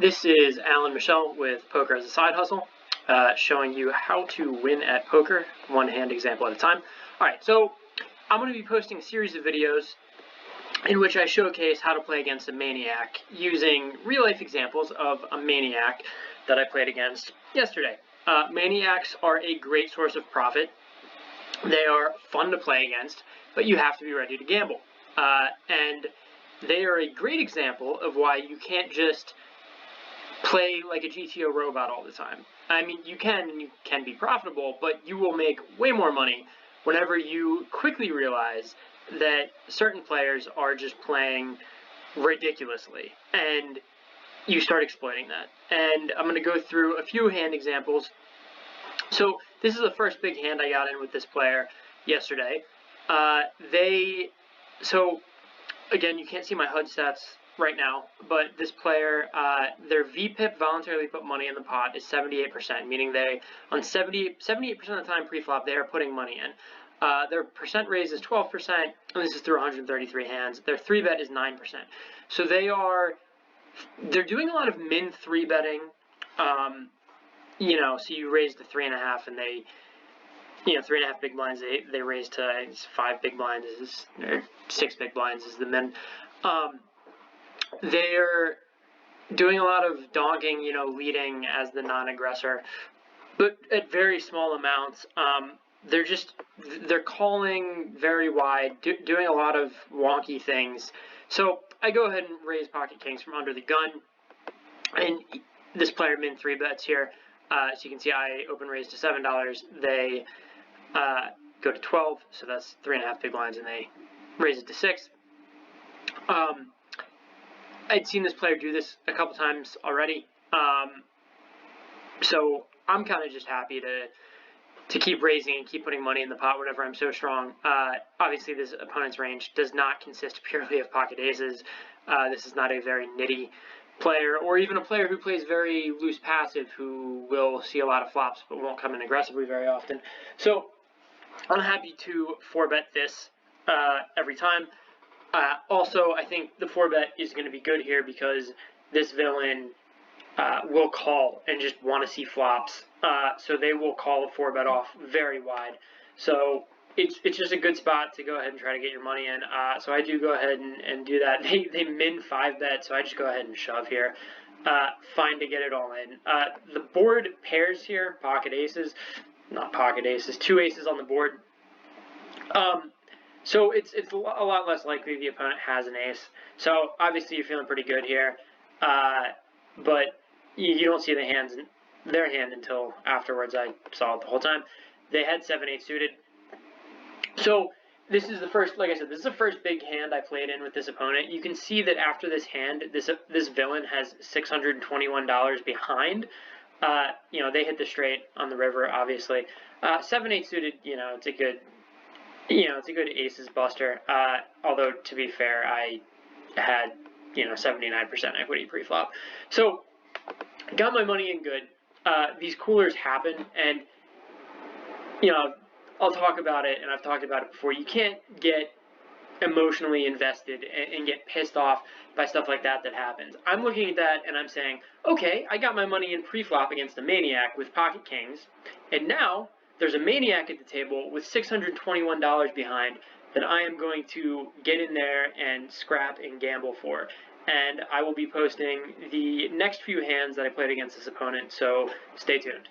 This is Alan Michelle with Poker as a Side Hustle, showing you how to win at poker, one hand example at a time. Alright, so I'm going to be posting a series of videos in which I showcase how to play against a Maniac using real-life examples of a Maniac that I played against yesterday. Maniacs are a great source of profit. They are fun to play against, but you have to be ready to gamble. And they are a great example of why you can't just play like a GTO robot all the time. I mean, you can be profitable, but you will make way more money whenever you quickly realize that certain players are just playing ridiculously, and you start exploiting that. And I'm going to go through a few hand examples. So this is the first big hand I got in with this player yesterday. So again, you can't see my HUD stats right now, but this player, their VPIP voluntarily put money in the pot is 78%, meaning they, on 78% of the time pre-flop, they are putting money in. Their percent raise is 12%, and this is through 133 hands. Their 3-bet is 9%. So they're doing a lot of min 3-betting, so you raise to 3.5, and they, 3.5 big blinds, they raise to 5 big blinds, or 6 big blinds is the min. They're doing a lot of donking, leading as the non-aggressor, but at very small amounts. They're calling very wide, doing a lot of wonky things. So I go ahead and raise pocket kings from under the gun, and this player min 3-bets here. So you can see I open raise to $7. They go to 12, so that's 3.5 big blinds, and they raise it to 6. I'd seen this player do this a couple times already, so I'm kind of just happy to keep raising and keep putting money in the pot whenever I'm so strong. Obviously, this opponent's range does not consist purely of pocket aces. This is not a very nitty player, or even a player who plays very loose passive, who will see a lot of flops but won't come in aggressively very often. So I'm happy to 4-bet this every time. Also, I think the 4-bet is going to be good here because this villain will call and just want to see flops. So they will call a 4-bet off very wide. So it's just a good spot to go ahead and try to get your money in. So I do go ahead and do that. They min 5-bet, so I just go ahead and shove here. Fine to get it all in. The board pairs here, pocket aces, not pocket aces, 2 aces on the board. So it's a lot less likely the opponent has an ace. So obviously you're feeling pretty good here, but you don't see their hand until afterwards. I saw it the whole time. They had 7-8 suited. So this is the first, like I said, this is the first big hand I played in with this opponent. You can see that after this hand, this villain has $621 behind. They hit the straight on the river, obviously. 7-8 suited, it's a good. It's a good aces buster, although, to be fair, I had, 79% equity pre-flop. So, got my money in good. These coolers happen, and, I'll talk about it, and I've talked about it before. You can't get emotionally invested and get pissed off by stuff like that happens. I'm looking at that, and I'm saying, okay, I got my money in pre-flop against a Maniac with pocket kings, and now there's a Maniac at the table with $621 behind that I am going to get in there and scrap and gamble for. And I will be posting the next few hands that I played against this opponent, so stay tuned.